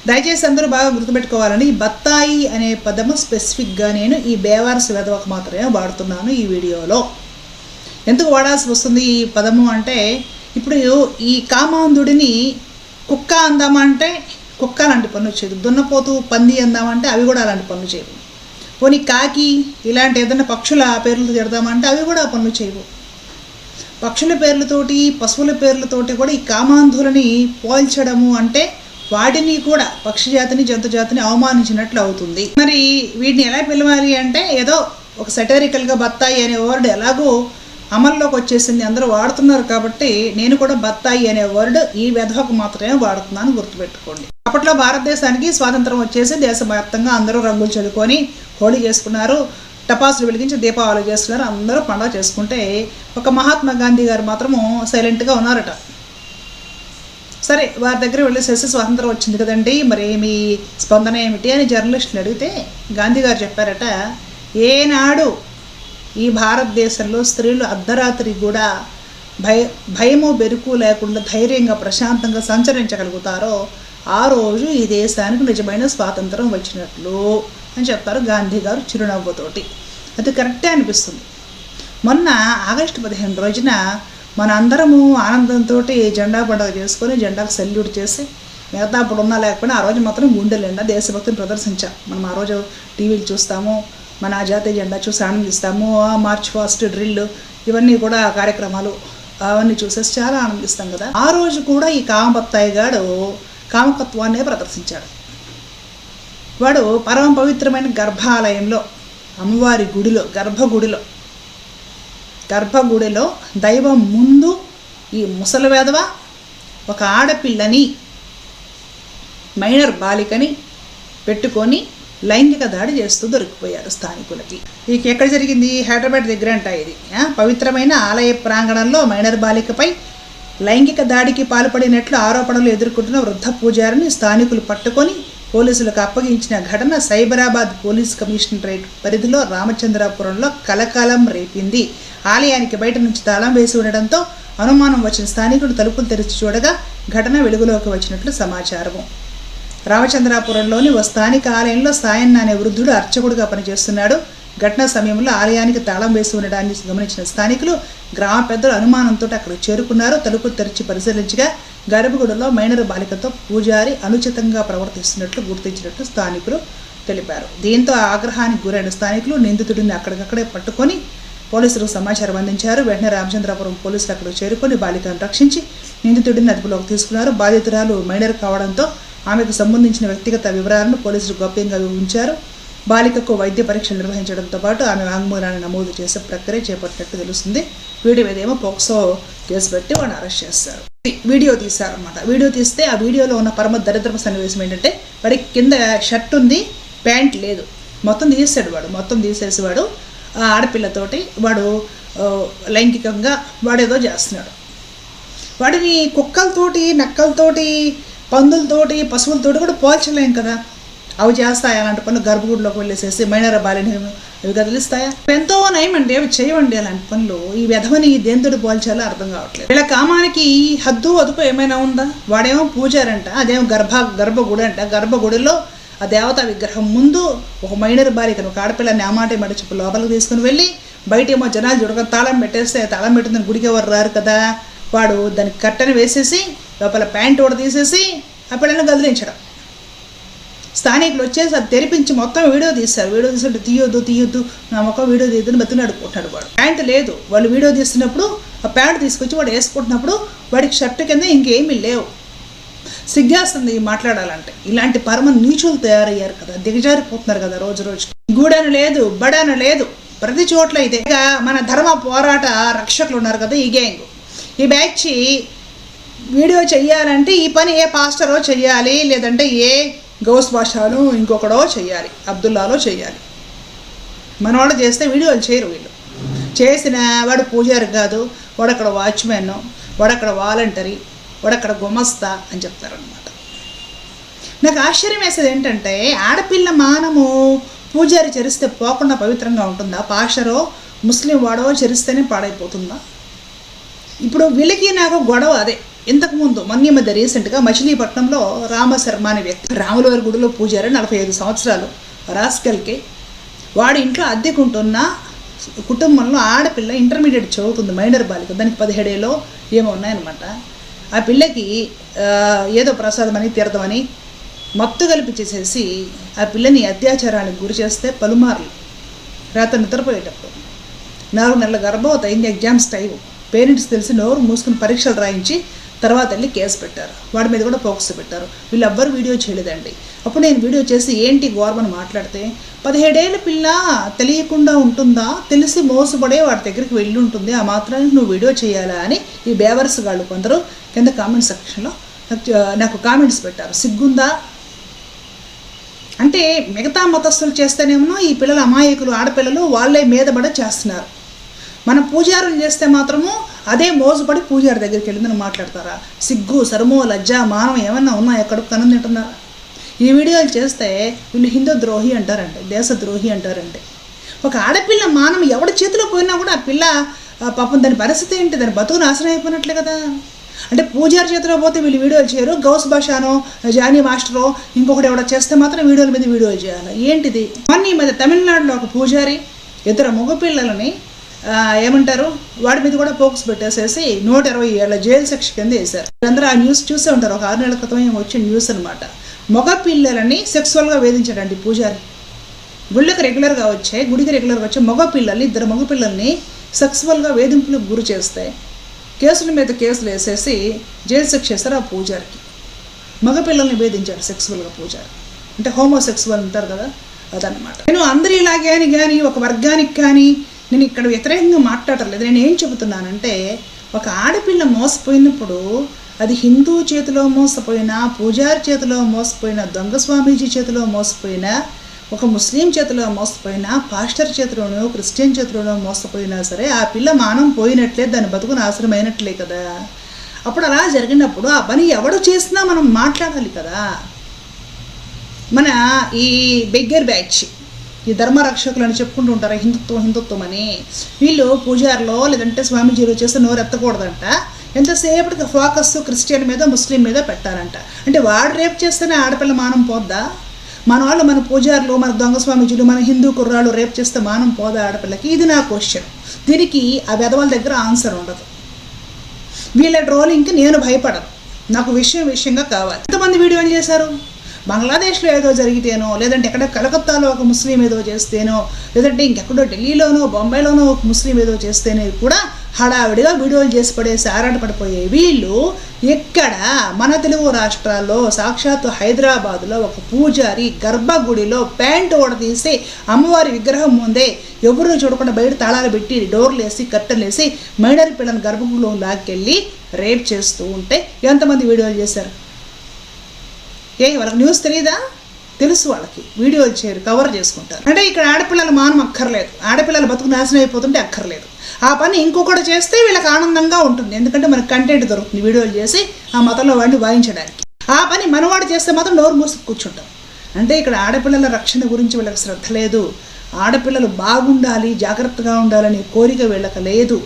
దయచేసి అందరూ బాగా గుర్తుపెట్టుకోవాలని ఈ బత్తాయి అనే పదము స్పెసిఫిక్గా నేను ఈ బేవారసు వెధవకు మాత్రమే వాడుతున్నాను ఈ వీడియోలో. ఎందుకు వాడాల్సి వస్తుంది ఈ పదము అంటే, ఇప్పుడు ఈ కామాంధుడిని కుక్క అందామంటే కుక్క అలాంటి పనులు చేయదు, దున్నపోతు పంది అందామంటే అవి కూడా అలాంటి పనులు చేయవు. పోనీ కాకి ఇలాంటి ఏదైనా పక్షుల పేర్లతో తిడదామంటే అవి కూడా పనులు చేయవు. పక్షుల పేర్లతోటి పశువుల పేర్లతోటి కూడా ఈ కామాంధులని పోల్చడము అంటే వాటిని కూడా పక్షి జాతిని జంతు జాతిని అవమానించినట్లు అవుతుంది. మరి వీటిని ఎలా పిలవాలి అంటే, ఏదో ఒక సెటరికల్గా బత్తాయి అనే వర్డ్ ఎలాగో అమల్లోకి వచ్చేసింది, అందరూ వాడుతున్నారు కాబట్టి నేను కూడా బత్తాయి అనే వర్డ్ ఈ వెధవకు మాత్రమే వాడుతున్నాను, గుర్తుపెట్టుకోండి. అప్పట్లో భారతదేశానికి స్వాతంత్రం వచ్చేసి దేశవ్యాప్తంగా అందరూ రంగులు చల్లుకొని హోళీ చేసుకున్నారు, టపాసులు వెలిగించి దీపావళి చేస్తున్నారు, అందరూ పండుగ చేసుకుంటే ఒక మహాత్మా గాంధీ గారు మాత్రము సైలెంట్గా ఉన్నారట. సరే, వారి దగ్గర వెళ్ళేసేసి స్వాతంత్రం వచ్చింది కదండి, మరి మీ స్పందన ఏమిటి అని జర్నలిస్టులు అడిగితే గాంధీ గారు చెప్పారట, ఏనాడు ఈ భారతదేశంలో స్త్రీలు అర్ధరాత్రి కూడా భయము బెరుకు లేకుండా ధైర్యంగా ప్రశాంతంగా సంచరించగలుగుతారో ఆ రోజు ఈ దేశానికి నిజమైన స్వాతంత్రం వచ్చినట్లు అని చెప్తారు గాంధీ గారు చిరునవ్వుతోటి. అది కరెక్టే అనిపిస్తుంది. మొన్న ఆగస్టు 15 రోజున మన అందరము ఆనందంతో జెండా పండుగ చేసుకొని జెండాకు సెల్యూట్ చేసి, మిగతా అప్పుడు ఉన్నా లేకపోయినా ఆ రోజు మాత్రం గుండెలెండా దేశభక్తిని ప్రదర్శించాం. మనం ఆ రోజు టీవీలు చూస్తాము, మన జాతీయ జెండా చూసి ఆనందిస్తాము, మార్చ్ ఫాస్ట్ డ్రిల్ ఇవన్నీ కూడా కార్యక్రమాలు అవన్నీ చూసేసి చాలా ఆనందిస్తాం కదా. ఆ రోజు కూడా ఈ కామబత్తాయి గాడు కామకత్వాన్నే ప్రదర్శించాడు. వాడు పరమ పవిత్రమైన గర్భాలయంలో, అమ్మవారి గుడిలో, గర్భగుడిలో దైవం ముందు ఈ ముసలి వేధవ ఒక ఆడపిల్లని, మైనర్ బాలికని పెట్టుకొని లైంగిక దాడి చేస్తూ దొరికిపోయారు స్థానికులకి. ఇక ఎక్కడ జరిగింది? హైదరాబాద్ దగ్గర అంట. ఇది పవిత్రమైన ఆలయ ప్రాంగణంలో మైనర్ బాలికపై లైంగిక దాడికి పాల్పడినట్లు ఆరోపణలు ఎదుర్కొంటున్న వృద్ధ పూజారిని స్థానికులు పట్టుకొని పోలీసులకు అప్పగించిన ఘటన సైబరాబాద్ పోలీస్ కమిషనరేట్ పరిధిలో రామచంద్రాపురంలో కలకాలం రేపింది. ఆలయానికి బయట నుంచి తాళం వేసి ఉండడంతో అనుమానం వచ్చిన స్థానికులు తలుపులు తెరిచి చూడగా ఘటన వెలుగులోకి వచ్చినట్లు సమాచారము. రామచంద్రాపురంలోని ఓ స్థానిక ఆలయంలో సాయన్న అనే వృద్ధుడు అర్చకుడిగా పనిచేస్తున్నాడు. ఘటన సమయంలో ఆలయానికి తాళం వేసి ఉండడాన్ని గమనించిన స్థానికులు, గ్రామ పెద్దలు అనుమానంతో అక్కడికి చేరుకున్నారు. తలుపులు తెరిచి పరిశీలించగా గర్భగుడిలో మైనర్ బాలికతో పూజారి అనుచితంగా ప్రవర్తిస్తున్నట్లు గుర్తించినట్లు స్థానికులు తెలిపారు. దీంతో ఆగ్రహానికి గురైన స్థానికులు నిందితుడిని అక్కడికక్కడే పట్టుకొని పోలీసులకు సమాచారం అందించారు. వెంటనే రామచంద్రాపురం పోలీసులు అక్కడికి చేరుకొని బాలికను రక్షించి నిందితుడిని అదుపులోకి తీసుకున్నారు. బాధితురాలు మైనర్ కావడంతో ఆమెకు సంబంధించిన వ్యక్తిగత వివరాలను పోలీసులు గోప్యంగా ఉంచారు. బాలికకు వైద్య పరీక్షలు నిర్వహించడంతో పాటు ఆమె వాంగ్మూలాన్ని నమోదు చేసే ప్రక్రియ చేపట్టినట్టు తెలుస్తుంది. వీడి మీద ఏమో పోక్సో కేసు పెట్టి వాడిని అరెస్ట్ చేస్తారు. వీడియో తీశారన్నమాట. వీడియో తీస్తే ఆ వీడియోలో ఉన్న పరమ దరిద్రపు సన్నివేశం ఏంటంటే, వాడికి కింద షర్ట్ ఉంది, ప్యాంట్ లేదు, మొత్తం తీసేసాడు. మొత్తం తీసేసేవాడు ఆ ఆడపిల్లతోటి వాడు లైంగికంగా వాడేదో చేస్తున్నాడు. వాడిని కుక్కలతోటి, నక్కలతోటి, పందులతోటి, పశువులతోటి కూడా పోల్చలేం కదా. అవి చేస్తాయి అలాంటి పనులు. గర్భగుడిలోకి వెళ్ళేసేసి మైనర్ బాలిని అవి కదిలిస్తాయా? ఎంతో నయమండి, అవి చేయవండి అలాంటి పనులు. ఈ వెధవని దేంతోటి పోల్చాలో అర్థం కావట్లేదు. వీళ్ళ కామానికి హద్దు అదుపు ఏమైనా ఉందా? వాడేమో పూజారంట, అదేమో గర్భగుడి అంట. గర్భగుడిలో ఆ దేవతా విగ్రహం ముందు ఒక మైనర్ బాలికను, ఒక ఆడపిల్లని ఆమాటే మడిచిపు లోపలికి తీసుకుని వెళ్ళి బయటేమో జనాలు చూడక తాళం పెట్టేస్తే, తాళం పెట్టిందని గుడికి ఎవరు రారు కదా, వాడు దానికి కట్టెను వేసేసి లోపల ప్యాంట్ కూడా తీసేసి ఆ పిల్లని కదిలించడం. స్థానికులు వచ్చేసి అది తెరిపించి మొత్తం వీడియో తీస్తారు. వీడియో తీస్తుంటే తీయొద్దు నా మొక్క వీడియో తీయద్దని బతిని అడుక్కుంటున్నాడు. వాడు ప్యాంట్ లేదు, వాళ్ళు వీడియో తీస్తున్నప్పుడు ఆ ప్యాంట్ తీసుకొచ్చి వాడు వేసుకుంటున్నప్పుడు వాడికి షర్ట్ కింద ఇంకేమీ లేవు. సిగ్గేస్తుంది మాట్లాడాలంటే. ఇలాంటి పరమ నీచులు తయారయ్యారు కదా, దిగజారిపోతున్నారు కదా రోజు రోజు. గూడను లేదు, బడను లేదు, ప్రతి చోట్ల ఇదే. ఇక మన ధర్మ పోరాట రక్షకులు ఉన్నారు కదా, ఈ గ్యాంగ్, ఈ బ్యాచ్ వీడియో చెయ్యాలంటే ఈ పని ఏ పాస్టరో చెయ్యాలి, లేదంటే ఏ గౌస్ భాషలో ఇంకొకడో చెయ్యాలి, అబ్దుల్లాలో చెయ్యాలి. మనవాడు చేస్తే వీడియోలు చేయరు. వీళ్ళు చేసిన వాడు పూజారి కాదు, వాడక్కడ వాచ్మెన్, వాడక్కడ వాలంటరీ, వాడక్కడ గుమస్తా అని చెప్తారనమాట. నాకు ఆశ్చర్యం వేసేది ఏంటంటే, ఆడపిల్ల మానము పూజారి చరిస్తే పోకుండా పవిత్రంగా ఉంటుందా? పాస్టరో ముస్లిం వాడో చరిస్తేనే పాడైపోతుందా? ఇప్పుడు వీళ్ళకి నాకు గొడవ అదే. ఇంతకుముందు మొన్న మధ్య రీసెంట్గా మచిలీపట్నంలో రామశర్మ అనే వ్యక్తి రాములవారి గుడిలో పూజారి 45 సంవత్సరాలు రాస్కల్కి వాడి ఇంట్లో అద్దెకుంటున్న కుటుంబంలో ఆడపిల్ల ఇంటర్మీడియట్ చదువుతుంది, మైనర్ బాలిక, దానికి 17 ఏళ్ళు ఏమో ఉన్నాయన్నమాట. ఆ పిల్లకి ఏదో ప్రసాదమని తీర్థమని మత్తు కల్పించేసేసి ఆ పిల్లని అత్యాచారానికి గురి చేస్తే పలుమార్లు రాత్రి నిద్రపోయేటప్పుడు 4 నెలల గర్భవతి అయింది. ఎగ్జామ్స్ టైం పేరెంట్స్ తెలిసి నోరు మూసుకుని పరీక్షలు రాయించి తర్వాత వెళ్ళి కేసు పెట్టారు. వాడి మీద కూడా ఫోకస్ పెట్టారు. వీళ్ళు ఎవ్వరు వీడియో చేయలేదండి. అప్పుడు నేను వీడియో చేసి ఏంటి గవర్నమెంట్ మాట్లాడితే 17 ఏళ్ళ పిల్ల తెలియకుండా ఉంటుందా, తెలిసి మోసపడే వాడి దగ్గరికి వెళ్ళి ఉంటుంది, ఆ మాత్రానికి నువ్వు వీడియో చేయాలా అని ఈ బేవర్స్ వాళ్ళు కొందరు కింద కామెంట్ సెక్షన్లో నాకు కామెంట్స్ పెట్టారు. సిగ్గుందా అంటే మిగతా మతస్థులు చేస్తేనేమో ఈ పిల్లలు అమాయకులు, ఆడపిల్లలు వాళ్ళే మీదపడి చేస్తున్నారు. మన పూజారులు చేస్తే మాత్రము అదే మోసపడి పూజారి దగ్గరికి వెళ్ళిందని మాట్లాడతారా? సిగ్గు, సరమో, లజ్జ, మానం ఏమన్నా ఉన్నా ఎక్కడ కన్ను తింటున్నారా? ఈ వీడియోలు చేస్తే వీళ్ళు హిందూ ద్రోహి అంటారండి, దేశద్రోహి అంటారండి. ఒక ఆడపిల్ల మానం ఎవడి చేతిలో పోయినా కూడా ఆ పిల్ల పాపం దాని పరిస్థితి ఏంటి, దాని బతుకు నాశనం అయిపోయినట్లే కదా. అంటే పూజారి చేతిలో పోతే వీళ్ళు వీడియోలు చేయరు, గౌస్ భాషానో జానీ మాస్టరో ఇంకొకటి ఎవడో చేస్తే మాత్రం వీడియోల మీద వీడియోలు చేయాలి. ఏంటిది? మొన్న ఈ మధ్య తమిళనాడులో ఒక పూజారి 2 మగపిల్లలని ఏమంటారు వాడి మీద కూడా ఫోకస్ పెట్టేసేసి 120 ఏళ్ళ జైలు శిక్ష కింద వేశారు. అందరూ ఆ న్యూస్ చూసే ఉంటారు. ఒక 6 నెలల క్రితం వచ్చిన న్యూస్ అనమాట. మగ పిల్లలని సెక్సువల్గా వేధించాడండి పూజారి. గుడికి రెగ్యులర్గా వచ్చే మగ పిల్లల్ని 2 మగ పిల్లల్ని సెక్సువల్గా వేధింపులకు గురి చేస్తే కేసుల మీద కేసులు వేసేసి జైలు శిక్ష వేశారు ఆ పూజారికి. మగపిల్లల్ని వేధించాడు సెక్సువల్గా పూజారి. అంటే హోమోసెక్సువల్ అంటారు కదా, అదనమాట. నేను అందరిలాగే అని కానీ ఒక వర్గానికి కానీ నేను ఇక్కడ వ్యతిరేకంగా మాట్లాడలేదు. నేను ఏం చెబుతున్నానంటే ఒక ఆడపిల్ల మోసపోయినప్పుడు అది హిందూ చేతిలో మోసపోయినా, పూజారి చేతిలో మోసపోయినా, దొంగ స్వామీజీ చేతిలో మోసపోయినా, ఒక ముస్లిం చేతిలో మోసపోయినా, పాస్టర్ చేతిలోనో క్రిస్టియన్ చేతిలోనో మోసపోయినా సరే ఆ పిల్ల మానం పోయినట్లే, దాని బతుకు నాశనం అయినట్లే కదా. అప్పుడు అలా జరిగినప్పుడు ఆ పని ఎవడు చేసినా మనం మాట్లాడాలి కదా. మన ఈ బిగ్గర్ బ్యాచ్ ఈ ధర్మరక్షకులు అని చెప్పుకుంటూ ఉంటారు, హిందుత్వం అని. వీళ్ళు పూజారిలో లేదంటే స్వామీజీలో చేస్తే నోరు ఎత్తకూడదంట. ఎంతసేపటికి ఫోకస్ క్రిస్టియన్ మీద, ముస్లిం మీద పెట్టాలంట. అంటే వాడు రేపు చేస్తేనే ఆడపిల్ల మానం పోద్దా? మన వాళ్ళు, మన పూజారులు, మన దొంగ స్వామీజీలు, మన హిందూ కుర్రాళ్ళు రేపు చేస్తే మానం పోదా ఆడపిల్లకి? ఇది నా క్వశ్చన్. దీనికి ఆ వెధవల దగ్గర ఆన్సర్ ఉండదు. వీళ్ళ ట్రోలింగ్కి నేను భయపడను, నాకు విషయంగా కావాలి. ఎంతమంది వీడియోలు చేశారు? బంగ్లాదేశ్లో ఏదో జరిగితేనో, లేదంటే ఎక్కడ కలకత్తాలో ఒక ముస్లిం ఏదో చేస్తేనో, లేదంటే ఇంకెక్కడో ఢిల్లీలోనో బొంబాయిలోనో ఒక ముస్లిం ఏదో చేస్తేనే కూడా హడావిడిగా వీడియోలు చేసి పడేసి ఆరాటపడిపోయే వీళ్ళు ఎక్కడ మన తెలుగు రాష్ట్రాల్లో సాక్షాత్తు హైదరాబాదులో ఒక పూజారి గర్భగుడిలో ప్యాంటు ఓడతీసి అమ్మవారి విగ్రహం ముందే ఎవరు చూడకుండా బయట తాళాలు పెట్టి డోర్లు వేసి కట్టెలు వేసి మైనర్ పిల్లల గర్భగుడిలో లాక్కెళ్ళి రేప్ చేస్తూ ఉంటే ఎంతమంది వీడియోలు చేశారు? వాళ్ళకి న్యూస్ తెలియదా? తెలుసు, వాళ్ళకి వీడియోలు చేయరు, కవర్ చేసుకుంటారు. అంటే ఇక్కడ ఆడపిల్లల మానం అక్కర్లేదు, ఆడపిల్లల బతుకు నాశనం అయిపోతుంటే అక్కర్లేదు. ఆ పని ఇంకొకటి చేస్తే వీళ్ళకి ఆనందంగా ఉంటుంది, ఎందుకంటే మనకు కంటెంట్ దొరుకుతుంది వీడియోలు చేసి ఆ మతంలో వాడిని వాయించడానికి. ఆ పని మనవాడు చేస్తే మాత్రం నోరు మూసి కూర్చుంటాం. అంటే ఇక్కడ ఆడపిల్లల రక్షణ గురించి వీళ్ళకి శ్రద్ధ లేదు. ఆడపిల్లలు బాగుండాలి, జాగ్రత్తగా ఉండాలనే కోరిక వీళ్ళకి లేదు.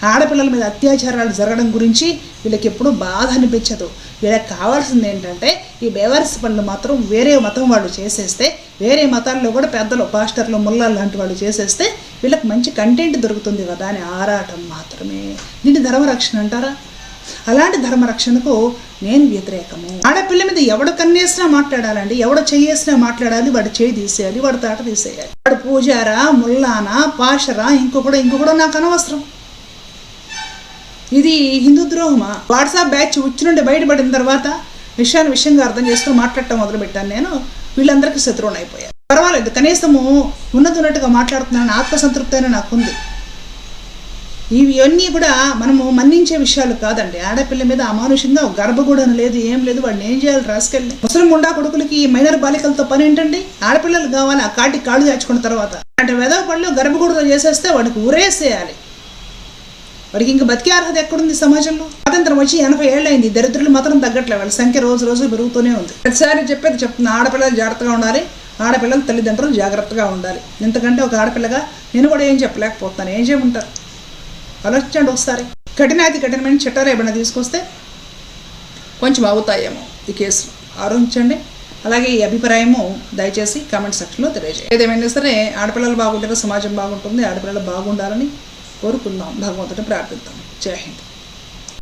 ఆడపిల్లల మీద అత్యాచారాలు జరగడం గురించి వీళ్ళకి ఎప్పుడూ బాధ అనిపించదు. వీళ్ళకి కావాల్సింది ఏంటంటే ఈ బేవర్స్ పనులు మాత్రం వేరే మతం వాళ్ళు చేసేస్తే, వేరే మతాల్లో కూడా పెద్దలు, పాస్టర్లు, ముల్లాలు లాంటి వాళ్ళు చేసేస్తే వీళ్ళకి మంచి కంటెంట్ దొరుకుతుంది కదా అని ఆరాటం మాత్రమే. దీన్ని ధర్మరక్షణ అంటారా? అలాంటి ధర్మరక్షణకు నేను వ్యతిరేకము. ఆడపిల్ల మీద ఎవడు కన్నేసినా మాట్లాడాలండి, ఎవడు చెయ్యేసినా మాట్లాడాలి, వాడు చేయి తీసేయాలి, వాడు తాట తీసేయాలి. వాడు పూజారా, ముల్లానా, పాషరా, ఇంకొకడో నాకు అనవసరం. ఇది హిందూ ద్రోహమా? వాట్సాప్ బ్యాచ్ ఉచ్చి నుండి బయటపడిన తర్వాత విషయంగా అర్థం చేసుకుని మాట్లాడటం మొదలుపెట్టాను. నేను వీళ్ళందరికీ శత్రువుని అయిపోయాను. పర్వాలేదు, కనీసము ఉన్నట్టుగా మాట్లాడుతున్నాను, ఆత్మసంతృప్తి అయినా నాకుంది. ఇవన్నీ కూడా మనము మన్నించే విషయాలు కాదండి. ఆడపిల్ల మీద అమానుషంగా గర్భగూడని లేదు, ఏం లేదు, వాడిని ఏం చేయాలి రాసుకెళ్ళి. ముస్లిం ముండా కొడుకులకి మైనర్ బాలికలతో పని ఏంటండి? ఆడపిల్లలు కావాలి, ఆ కాళ్ళు దాచుకున్న తర్వాత అంటే వెదవ పళ్ళు గర్భగూడలో చేసేస్తే వాడికి ఉరేసేయాలి. వాడికి ఇంకా బతికే అర్హత ఎక్కడుంది సమాజంలో? స్వాతంత్రం వచ్చి 80 ఏళ్ళు అయింది. దరిద్రులు మాత్రం తగ్గట్లే, వాళ్ళ సంఖ్య రోజు పెరుగుతూనే ఉంది. ప్రతిసారి చెప్తున్నా, ఆడపిల్లలు జాగ్రత్తగా ఉండాలి, ఆడపిల్లల తల్లిదండ్రులు జాగ్రత్తగా ఉండాలి. ఎందుకంటే ఒక ఆడపిల్లగా నేను కూడా ఏం చెప్పలేకపోతున్నాను. ఏం చేయమంటారు? ఆలోచించండి ఒకసారి. కఠినమైన చట్టాలు ఏమైనా తీసుకొస్తే కొంచెం అవుతాయేమో ఈ కేసులో, ఆలోచించండి. అలాగే ఈ అభిప్రాయము దయచేసి కామెంట్ సెక్షన్లో తెలియజేయండి. ఏదేమైనా సరే ఆడపిల్లలు బాగుంటేనే సమాజం బాగుంటుంది. ఆడపిల్లలు బాగుండాలని కోరుకుందాం, భగవంతుని ప్రార్థిద్దాం. జై హింద్.